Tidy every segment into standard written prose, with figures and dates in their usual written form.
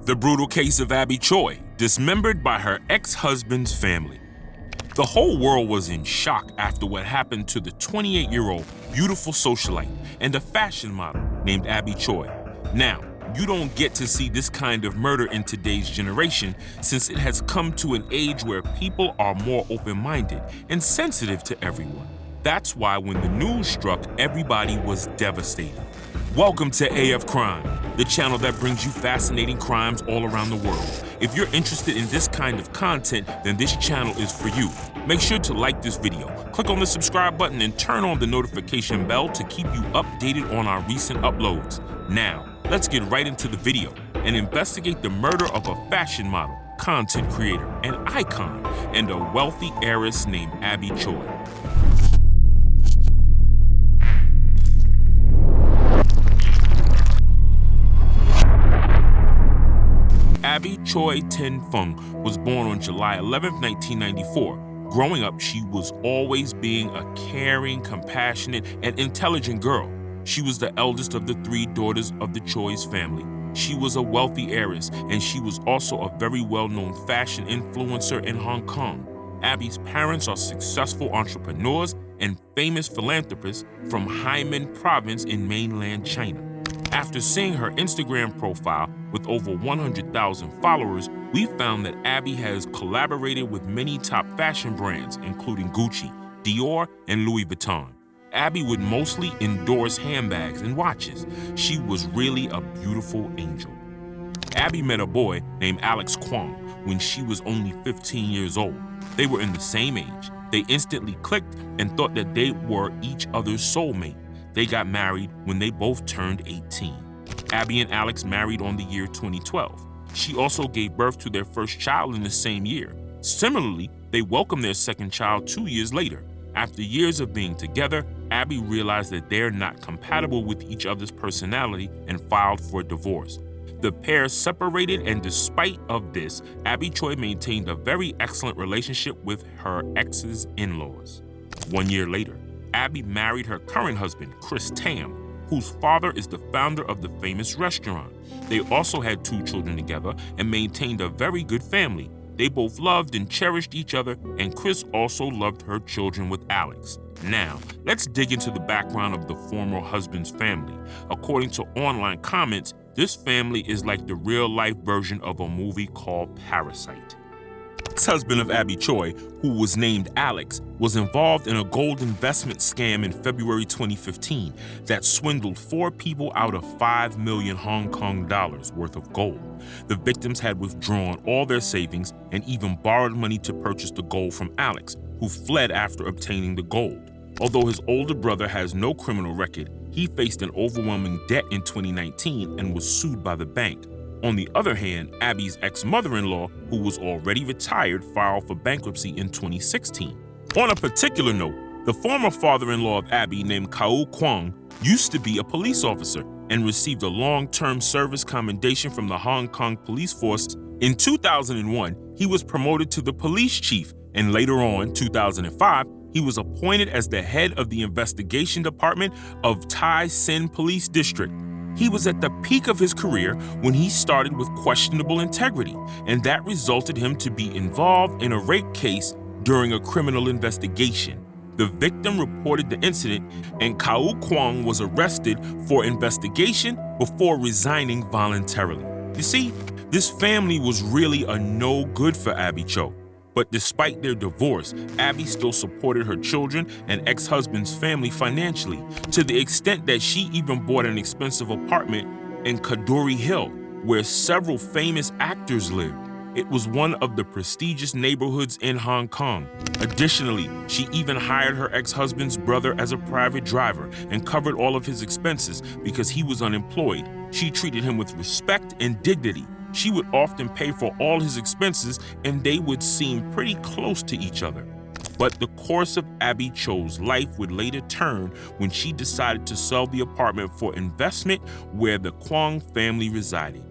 The brutal case of Abby Choi, dismembered by her ex-husband's family. The whole world was in shock after what happened to the 28-year-old beautiful socialite and a fashion model named Abby Choi. Now, you don't get to see this kind of murder in today's generation since it has come to an age where people are more open-minded and sensitive to everyone. That's why when the news struck, everybody was devastated. Welcome to AF Crime, the channel that brings you fascinating crimes all around the world. If you're interested in this kind of content, then this channel is for you. Make sure to like this video, click on the subscribe button, and turn on the notification bell to keep you updated on our recent uploads. Now, let's get right into the video and investigate the murder of a fashion model, content creator, an icon, and a wealthy heiress named Abby Choi. Abby Choi Tin Fung was born on July 11, 1994. Growing up, she was always being a caring, compassionate, and intelligent girl. She was the eldest of the three daughters of the Choi's family. She was a wealthy heiress, and she was also a very well-known fashion influencer in Hong Kong. Abby's parents are successful entrepreneurs and famous philanthropists from Hainan Province in mainland China. After seeing her Instagram profile with over 100,000 followers, we found that Abby has collaborated with many top fashion brands, including Gucci, Dior, and Louis Vuitton. Abby would mostly endorse handbags and watches. She was really a beautiful angel. Abby met a boy named Alex Kwong when she was only 15 years old. They were in the same age. They instantly clicked and thought that they were each other's soulmate. They got married when they both turned 18. Abby and Alex married on the year 2012. She also gave birth to their first child in the same year. Similarly, they welcomed their second child 2 years later. After years of being together, Abby realized that they're not compatible with each other's personality and filed for divorce. The pair separated, and despite of this, Abby Choi maintained a very excellent relationship with her ex's in-laws. 1 year later, Abby married her current husband, Chris Tam, whose father is the founder of the famous restaurant. They also had 2 children together and maintained a very good family. They both loved and cherished each other, and Chris also loved her children with Alex. Now, let's dig into the background of the former husband's family. According to online comments, this family is like the real-life version of a movie called Parasite. The ex-husband of Abby Choi, who was named Alex, was involved in a gold investment scam in February 2015 that swindled 4 people out of 5 million Hong Kong dollars worth of gold. The victims had withdrawn all their savings and even borrowed money to purchase the gold from Alex, who fled after obtaining the gold. Although his older brother has no criminal record, he faced an overwhelming debt in 2019 and was sued by the bank. On the other hand, Abby's ex-mother-in-law, who was already retired, filed for bankruptcy in 2016. On a particular note, the former father-in-law of Abby, named Kau Kwong, used to be a police officer and received a long-term service commendation from the Hong Kong police force. In 2001, he was promoted to the police chief, and later on, 2005, he was appointed as the head of the investigation department of Tai Sin Police District. He was at the peak of his career when he started with questionable integrity, and that resulted him to be involved in a rape case during a criminal investigation. The victim reported the incident, and Kau Kwong was arrested for investigation before resigning voluntarily. You see, this family was really a no good for Abby Choi. But despite their divorce, Abby still supported her children and ex-husband's family financially, to the extent that she even bought an expensive apartment in Kadoorie Hill, where several famous actors lived. It was one of the prestigious neighborhoods in Hong Kong. Additionally, she even hired her ex-husband's brother as a private driver and covered all of his expenses because he was unemployed. She treated him with respect and dignity. She would often pay for all his expenses, and they would seem pretty close to each other. But the course of Abby Choi's life would later turn when she decided to sell the apartment for investment where the Kwong family resided.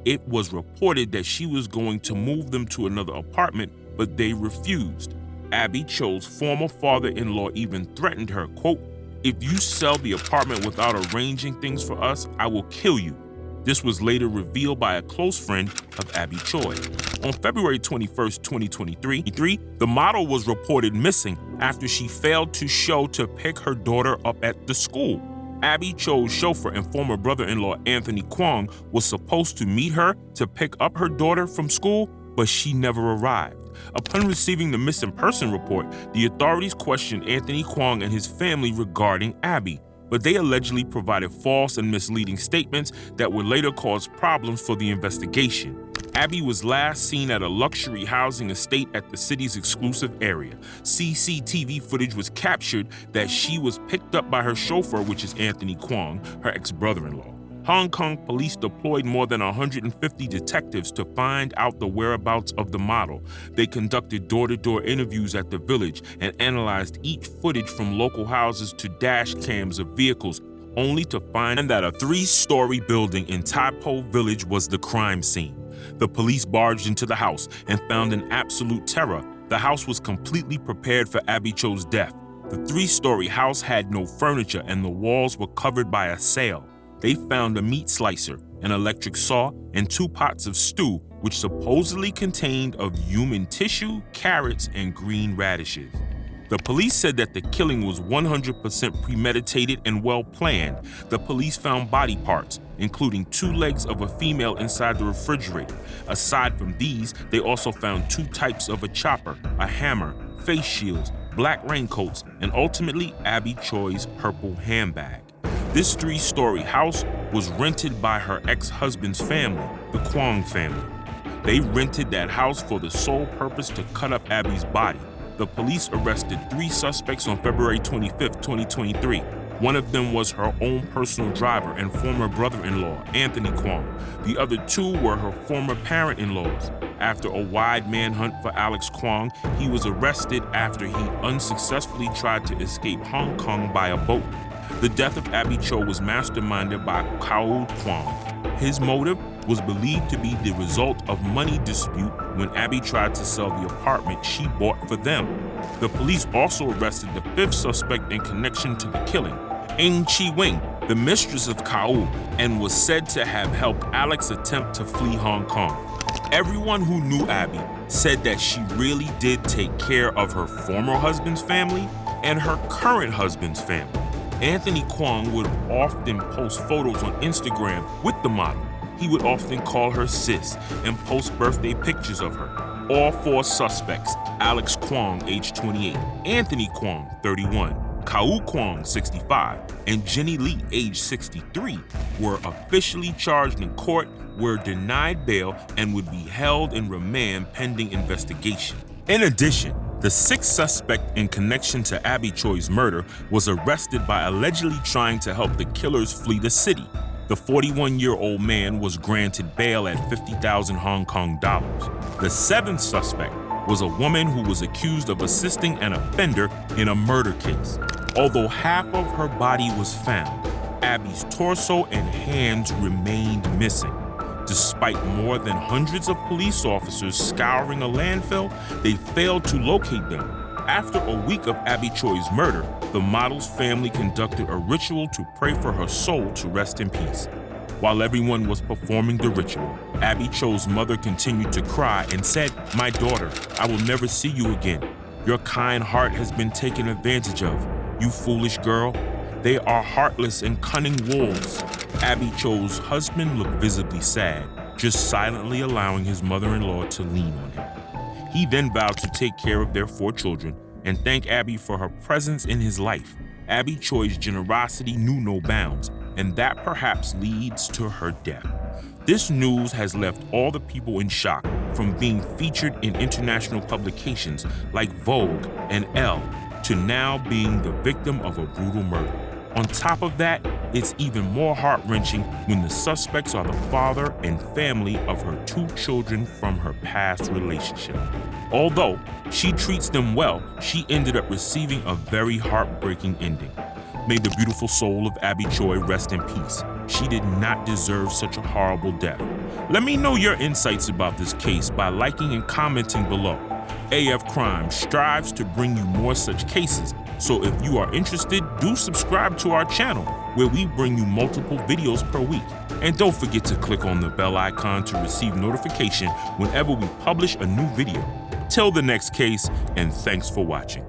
It was reported that she was going to move them to another apartment, but they refused. Abby Choi's former father-in-law even threatened her, quote, "If you sell the apartment without arranging things for us, I will kill you." This was later revealed by a close friend of Abby Choi. On February 21, 2023, the model was reported missing after she failed to show to pick her daughter up at the school. Abby Choi's chauffeur and former brother-in-law Anthony Kwong was supposed to meet her to pick up her daughter from school, but she never arrived. Upon receiving the missing person report, the authorities questioned Anthony Kwong and his family regarding Abby, but they allegedly provided false and misleading statements that would later cause problems for the investigation. Abby was last seen at a luxury housing estate at the city's exclusive area. CCTV footage was captured that she was picked up by her chauffeur, which is Anthony Kwong, her ex-brother-in-law. Hong Kong police deployed more than 150 detectives to find out the whereabouts of the model. They conducted door-to-door interviews at the village and analyzed each footage from local houses to dash cams of vehicles, only to find that a 3-story building in Tai Po Village was the crime scene. The police barged into the house and found an absolute terror. The house was completely prepared for Abby Choi's death. The 3-story house had no furniture and the walls were covered by a sail. They found a meat slicer, an electric saw, and 2 pots of stew, which supposedly contained of human tissue, carrots, and green radishes. The police said that the killing was 100% premeditated and well planned. The police found body parts, including 2 legs of a female inside the refrigerator. Aside from these, they also found 2 types of a chopper, a hammer, face shields, black raincoats, and ultimately Abby Choi's purple handbag. This 3-story house was rented by her ex-husband's family, the Kwong family. They rented that house for the sole purpose to cut up Abby's body. The police arrested 3 suspects on February 25, 2023. One of them was her own personal driver and former brother-in-law, Anthony Kwong. The other 2 were her former parent-in-laws. After a wide manhunt for Alex Kwong, he was arrested after he unsuccessfully tried to escape Hong Kong by a boat. The death of Abby Choi was masterminded by Kau Kwong. His motive was believed to be the result of money dispute when Abby tried to sell the apartment she bought for them. The police also arrested the 5th suspect in connection to the killing, Ng Chi Wing, the mistress of Kau, and was said to have helped Alex attempt to flee Hong Kong. Everyone who knew Abby said that she really did take care of her former husband's family and her current husband's family. Anthony Kwong would often post photos on Instagram with the model. He would often call her sis and post birthday pictures of her. All 4 suspects, Alex Kwong, age 28, Anthony Kwong, 31, Kau Kwong, 65, and Jenny Lee, age 63, were officially charged in court, were denied bail, and would be held in remand pending investigation. In addition, the 6th suspect in connection to Abby Choi's murder was arrested by allegedly trying to help the killers flee the city. The 41-year-old man was granted bail at 50,000 Hong Kong dollars. The 7th suspect was a woman who was accused of assisting an offender in a murder case. Although half of her body was found, Abby's torso and hands remained missing. Despite more than hundreds of police officers scouring a landfill, they failed to locate them. After a week of Abby Choi's murder, the model's family conducted a ritual to pray for her soul to rest in peace. While everyone was performing the ritual, Abby Choi's mother continued to cry and said, "My daughter, I will never see you again. Your kind heart has been taken advantage of. You foolish girl. They are heartless and cunning wolves." Abby Choi's husband looked visibly sad, just silently allowing his mother-in-law to lean on him. He then vowed to take care of their 4 children and thank Abby for her presence in his life. Abby Choi's generosity knew no bounds, and that perhaps leads to her death. This news has left all the people in shock, from being featured in international publications like Vogue and Elle to now being the victim of a brutal murder. On top of that, it's even more heart-wrenching when the suspects are the father and family of her 2 children from her past relationship. Although she treats them well, she ended up receiving a very heartbreaking ending. May the beautiful soul of Abby Choi rest in peace. She did not deserve such a horrible death. Let me know your insights about this case by liking and commenting below. AF Crime strives to bring you more such cases, so if you are interested, do subscribe to our channel where we bring you multiple videos per week. And don't forget to click on the bell icon to receive notification whenever we publish a new video. Till the next case, and thanks for watching.